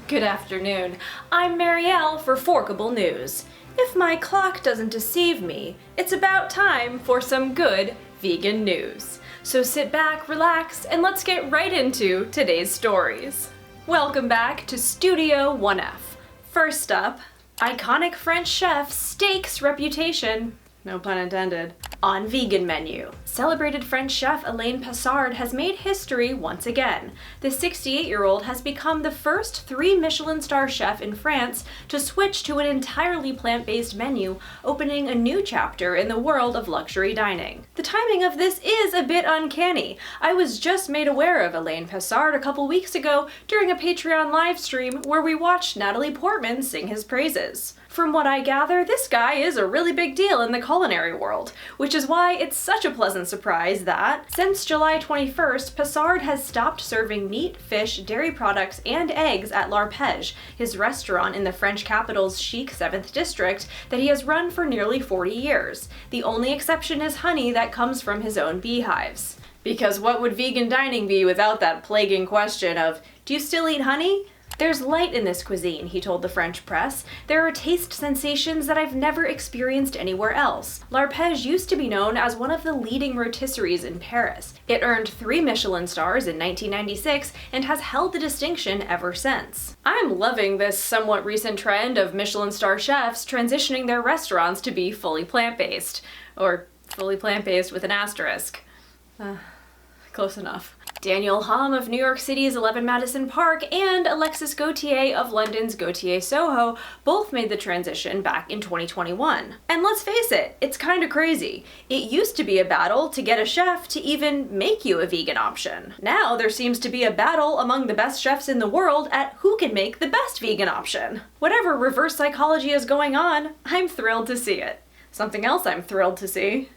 Good afternoon. I'm Marielle for Forkable News. If my clock doesn't deceive me, it's about time for some good vegan news. So sit back, relax, and let's get right into today's stories. Welcome back to Studio 1F. First up, iconic French chef stakes reputation, no pun intended, on vegan menu. Celebrated French chef Alain Passard has made history once again. The 68-year-old has become the first 3 Michelin star chef in France to switch to an entirely plant-based menu, opening a new chapter in the world of luxury dining. The timing of this is a bit uncanny. I was just made aware of Alain Passard a couple weeks ago during a Patreon live stream where we watched Natalie Portman sing his praises. From what I gather, this guy is a really big deal in the culinary world, which is why it's such a pleasant surprise that, since July 21st, Passard has stopped serving meat, fish, dairy products, and eggs at L'Arpège, his restaurant in the French capital's chic 7th district that he has run for nearly 40 years. The only exception is honey that comes from his own beehives. Because what would vegan dining be without that plaguing question of, do you still eat honey? There's light in this cuisine, he told the French press. There are taste sensations that I've never experienced anywhere else. L'Arpège used to be known as one of the leading rotisseries in Paris. It earned 3 Michelin stars in 1996 and has held the distinction ever since. I'm loving this somewhat recent trend of Michelin star chefs transitioning their restaurants to be fully plant-based. Or fully plant-based with an asterisk. Close enough. Daniel Hom of New York City's 11 Madison Park and Alexis Gauthier of London's Gauthier Soho both made the transition back in 2021. And let's face it, it's kinda crazy. It used to be a battle to get a chef to even make you a vegan option. Now there seems to be a battle among the best chefs in the world at who can make the best vegan option. Whatever reverse psychology is going on, I'm thrilled to see it. Something else I'm thrilled to see.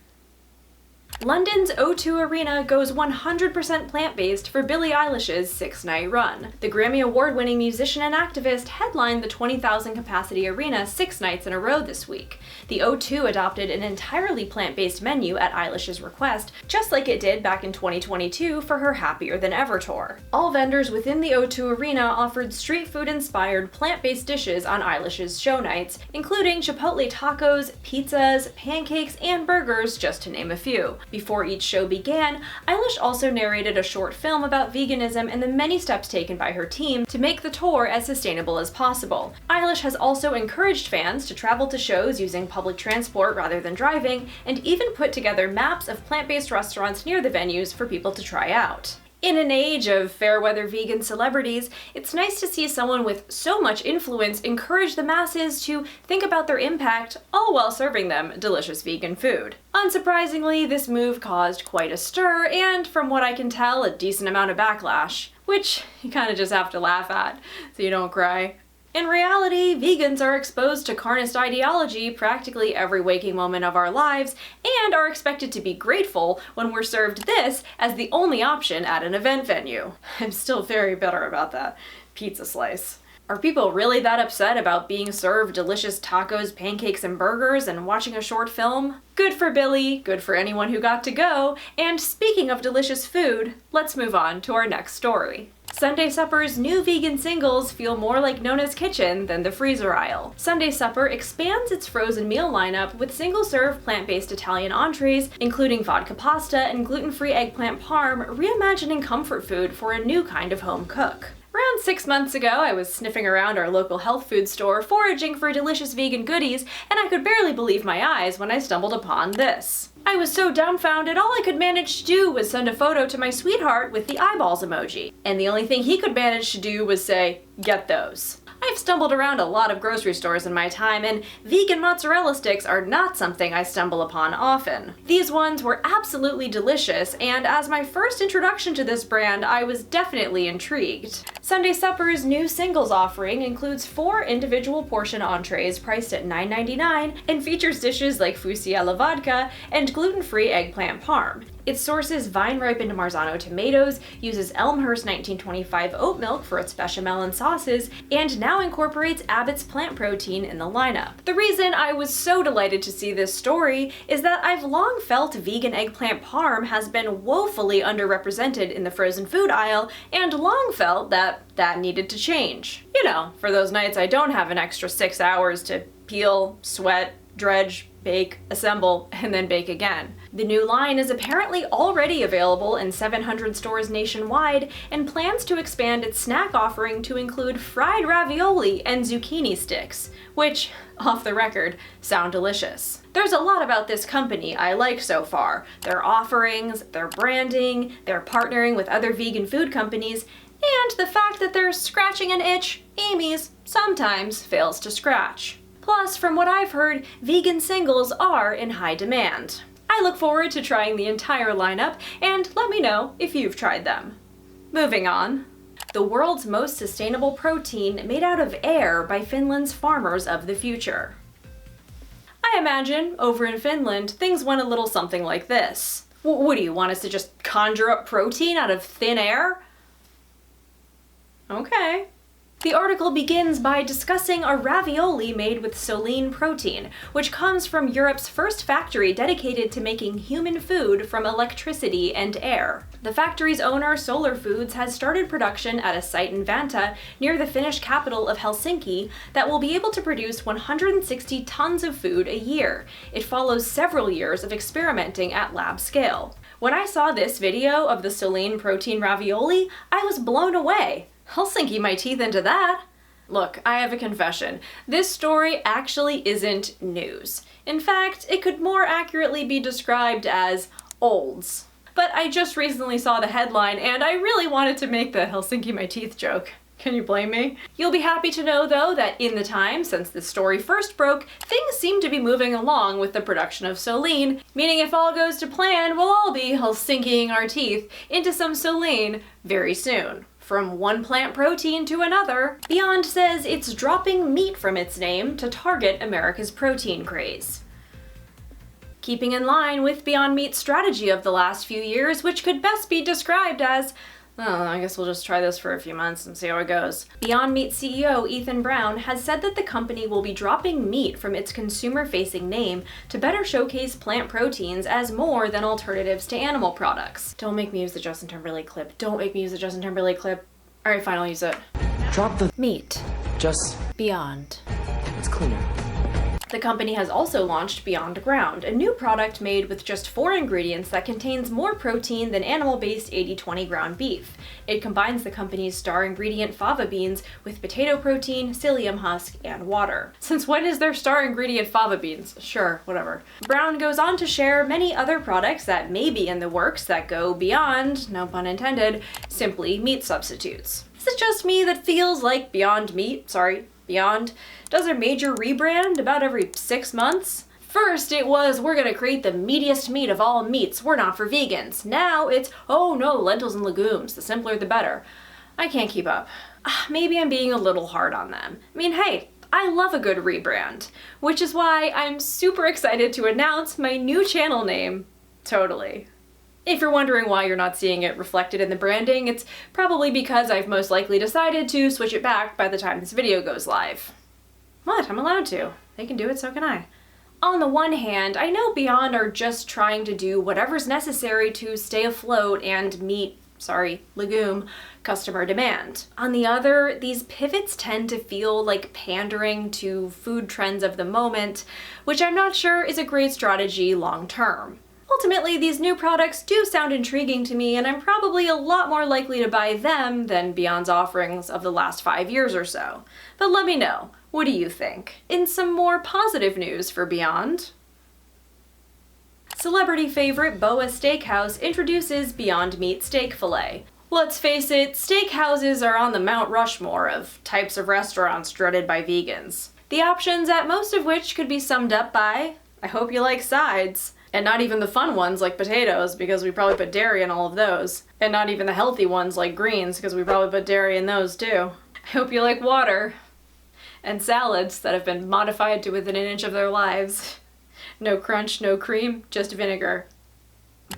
London's O2 Arena goes 100% plant-based for Billie Eilish's 6-night run. The Grammy Award-winning musician and activist headlined the 20,000 capacity arena 6 nights in a row this week. The O2 adopted an entirely plant-based menu at Eilish's request, just like it did back in 2022 for her Happier Than Ever tour. All vendors within the O2 Arena offered street food-inspired plant-based dishes on Eilish's show nights, including Chipotle tacos, pizzas, pancakes, and burgers, just to name a few. Before each show began, Eilish also narrated a short film about veganism and the many steps taken by her team to make the tour as sustainable as possible. Eilish has also encouraged fans to travel to shows using public transport rather than driving, and even put together maps of plant-based restaurants near the venues for people to try out. In an age of fair-weather vegan celebrities, it's nice to see someone with so much influence encourage the masses to think about their impact, all while serving them delicious vegan food. Unsurprisingly, this move caused quite a stir and, from what I can tell, a decent amount of backlash, which you kinda just have to laugh at, so you don't cry. In reality, vegans are exposed to carnist ideology practically every waking moment of our lives and are expected to be grateful when we're served this as the only option at an event venue. I'm still very bitter about that pizza slice. Are people really that upset about being served delicious tacos, pancakes, and burgers and watching a short film? Good for Billie, good for anyone who got to go, and speaking of delicious food, let's move on to our next story. Sunday Supper's new vegan singles feel more like Nonna's kitchen than the freezer aisle. Sunday Supper expands its frozen meal lineup with single-serve plant-based Italian entrees, including vodka pasta and gluten-free eggplant parm, reimagining comfort food for a new kind of home cook. Around 6 months ago, I was sniffing around our local health food store foraging for delicious vegan goodies, and I could barely believe my eyes when I stumbled upon this. I was so dumbfounded, all I could manage to do was send a photo to my sweetheart with the eyeballs emoji, and the only thing he could manage to do was say, "Get those." I've stumbled around a lot of grocery stores in my time, and vegan mozzarella sticks are not something I stumble upon often. These ones were absolutely delicious, and as my first introduction to this brand, I was definitely intrigued. Sunday Supper's new singles offering includes 4 individual portion entrees priced at $9.99 and features dishes like fusi alla vodka and gluten-free eggplant parm. It sources vine-ripened Marzano tomatoes, uses Elmhurst 1925 oat milk for its bechamel and sauces, and now incorporates Abbott's plant protein in the lineup. The reason I was so delighted to see this story is that I've long felt vegan eggplant parm has been woefully underrepresented in the frozen food aisle, and long felt that needed to change. You know, for those nights I don't have an extra 6 hours to peel, sweat, dredge, bake, assemble, and then bake again. The new line is apparently already available in 700 stores nationwide and plans to expand its snack offering to include fried ravioli and zucchini sticks, which, off the record, sound delicious. There's a lot about this company I like so far. Their offerings, their branding, their partnering with other vegan food companies, and the fact that they're scratching an itch Amy's sometimes fails to scratch. Plus, from what I've heard, vegan singles are in high demand. I look forward to trying the entire lineup, and let me know if you've tried them. Moving on. The world's most sustainable protein made out of air by Finland's farmers of the future. I imagine, over in Finland, things went a little something like this. What do you want us to just conjure up protein out of thin air? Okay. The article begins by discussing a ravioli made with solein protein, which comes from Europe's first factory dedicated to making human food from electricity and air. The factory's owner, Solar Foods, has started production at a site in Vanta, near the Finnish capital of Helsinki, that will be able to produce 160 tons of food a year. It follows several years of experimenting at lab scale. When I saw this video of the solein protein ravioli, I was blown away. I'll sink my teeth into that. Look, I have a confession. This story actually isn't news. In fact, it could more accurately be described as olds. But I just recently saw the headline and I really wanted to make the Helsinki my teeth joke. Can you blame me? You'll be happy to know, though, that in the time since this story first broke, things seem to be moving along with the production of solein, meaning if all goes to plan, we'll all be Helsinkiing our teeth into some solein very soon. From one plant protein to another, Beyond says it's dropping meat from its name to target America's protein craze. Keeping in line with Beyond Meat's strategy of the last few years, which could best be described as, well, I guess we'll just try this for a few months and see how it goes. Beyond Meat CEO Ethan Brown has said that the company will be dropping meat from its consumer-facing name to better showcase plant proteins as more than alternatives to animal products. Don't make me use the Justin Timberlake clip. Don't make me use the Justin Timberlake clip. Alright, fine, I'll use it. Drop the meat. Just Beyond. It's cleaner. The company has also launched Beyond Ground, a new product made with just 4 ingredients that contains more protein than animal-based 80/20 ground beef. It combines the company's star ingredient fava beans with potato protein, psyllium husk, and water. Since when is their star ingredient fava beans? Sure, whatever. Brown goes on to share many other products that may be in the works that go beyond, no pun intended, simply meat substitutes. Is it just me that feels like Beyond does a major rebrand about every 6 months? First it was, we're gonna create the meatiest meat of all meats, we're not for vegans. Now it's, oh no, lentils and legumes, the simpler the better. I can't keep up. Maybe I'm being a little hard on them. I mean, hey, I love a good rebrand, which is why I'm super excited to announce my new channel name, Totally. If you're wondering why you're not seeing it reflected in the branding, it's probably because I've most likely decided to switch it back by the time this video goes live. What? I'm allowed to. They can do it, so can I. On the one hand, I know Beyond are just trying to do whatever's necessary to stay afloat and meet, legume, customer demand. On the other, these pivots tend to feel like pandering to food trends of the moment, which I'm not sure is a great strategy long term. Ultimately, these new products do sound intriguing to me, and I'm probably a lot more likely to buy them than Beyond's offerings of the last 5 years or so. But let me know, what do you think? In some more positive news for Beyond, celebrity favorite Boa Steakhouse introduces Beyond Meat Steak Filet. Let's face it, steakhouses are on the Mount Rushmore of types of restaurants dreaded by vegans. The options at most of which could be summed up by, I hope you like sides. And not even the fun ones like potatoes, because we probably put dairy in all of those. And not even the healthy ones like greens, because we probably put dairy in those too. I hope you like water. And salads that have been modified to within an inch of their lives. No crunch, no cream, just vinegar.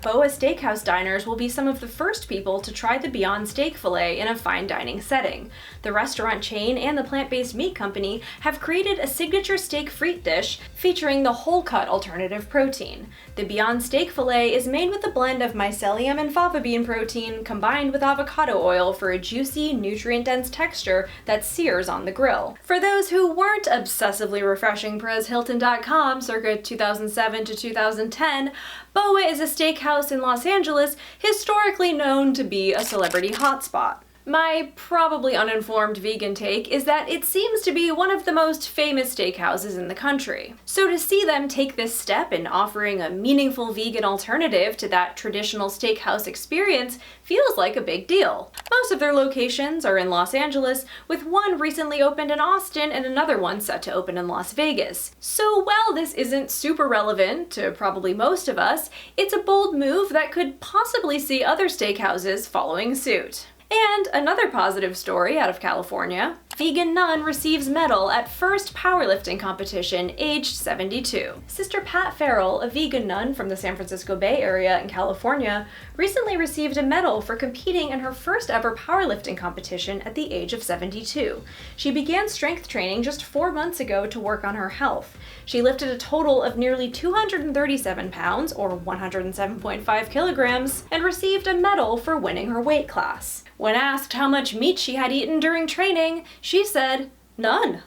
BOA Steakhouse diners will be some of the first people to try the Beyond Steak Filet in a fine dining setting. The restaurant chain and the plant-based meat company have created a signature steak frite dish featuring the whole-cut alternative protein. The Beyond Steak Filet is made with a blend of mycelium and fava bean protein combined with avocado oil for a juicy, nutrient-dense texture that sears on the grill. For those who weren't obsessively refreshing PerezHilton.com circa 2007 to 2010, BOA is a steakhouse in Los Angeles historically known to be a celebrity hotspot. My probably uninformed vegan take is that it seems to be one of the most famous steakhouses in the country. So to see them take this step in offering a meaningful vegan alternative to that traditional steakhouse experience feels like a big deal. Most of their locations are in Los Angeles, with one recently opened in Austin and another one set to open in Las Vegas. So while this isn't super relevant to probably most of us, it's a bold move that could possibly see other steakhouses following suit. And another positive story out of California. Vegan nun receives medal at first powerlifting competition, aged 72. Sister Pat Farrell, a vegan nun from the San Francisco Bay Area in California, recently received a medal for competing in her first ever powerlifting competition at the age of 72. She began strength training just 4 months ago to work on her health. She lifted a total of nearly 237 pounds, or 107.5 kilograms, and received a medal for winning her weight class. When asked how much meat she had eaten during training, she said, "None."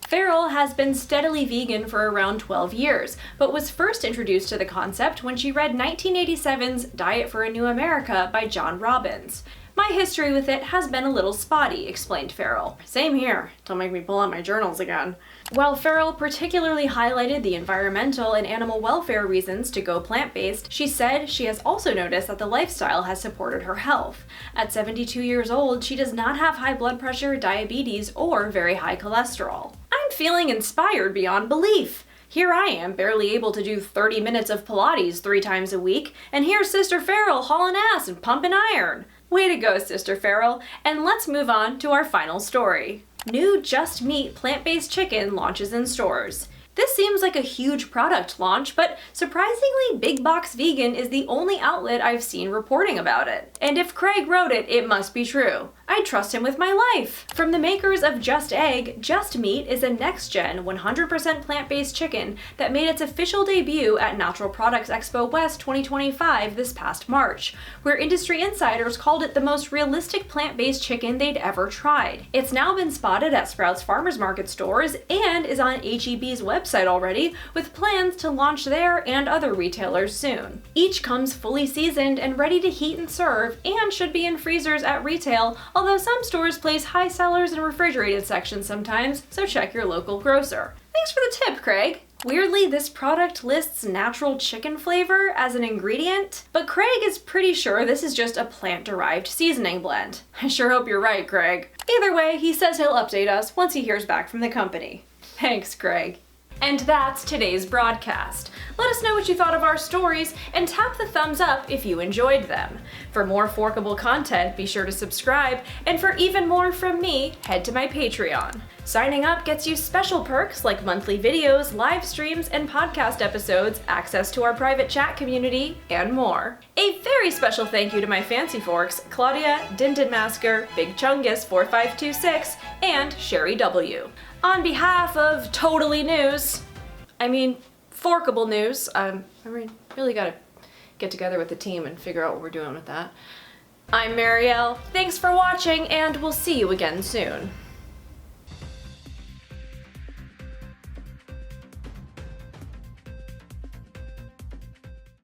Farrell has been steadily vegan for around 12 years, but was first introduced to the concept when she read 1987's Diet for a New America by John Robbins. "My history with it has been a little spotty," explained Farrell. "Same here. Don't make me pull out my journals again." While Farrell particularly highlighted the environmental and animal welfare reasons to go plant-based, she said she has also noticed that the lifestyle has supported her health. At 72 years old, she does not have high blood pressure, diabetes, or very high cholesterol. "I'm feeling inspired beyond belief. Here I am, barely able to do 30 minutes of Pilates 3 times a week, and here's Sister Farrell hauling ass and pumping iron." Way to go, Sister Farrell, and let's move on to our final story. New Just Meat plant-based chicken launches in stores. This seems like a huge product launch, but surprisingly, Big Box Vegan is the only outlet I've seen reporting about it. And if Craig wrote it, it must be true. I trust him with my life. From the makers of Just Egg, Just Meat is a next-gen 100% plant-based chicken that made its official debut at Natural Products Expo West 2025 this past March, where industry insiders called it the most realistic plant-based chicken they'd ever tried. It's now been spotted at Sprouts Farmers Market stores and is on H-E-B's website already, with plans to launch there and other retailers soon. Each comes fully seasoned and ready to heat and serve, and should be in freezers at retail, although some stores place high sellers in refrigerated sections sometimes, so check your local grocer. Thanks for the tip, Craig. Weirdly, this product lists natural chicken flavor as an ingredient, but Craig is pretty sure this is just a plant-derived seasoning blend. I sure hope you're right, Craig. Either way, he says he'll update us once he hears back from the company. Thanks, Craig. And that's today's broadcast. Let us know what you thought of our stories and tap the thumbs up if you enjoyed them. For more Forkable content, be sure to subscribe, and for even more from me, head to my Patreon. Signing up gets you special perks like monthly videos, live streams, and podcast episodes, access to our private chat community, and more. A very special thank you to my fancy forks, Claudia, Dindenmasker, Big Chungus 4526, and Sherry W. On behalf of Totally News, Forkable News, really gotta get together with the team and figure out what we're doing with that. I'm Marielle, thanks for watching, and we'll see you again soon.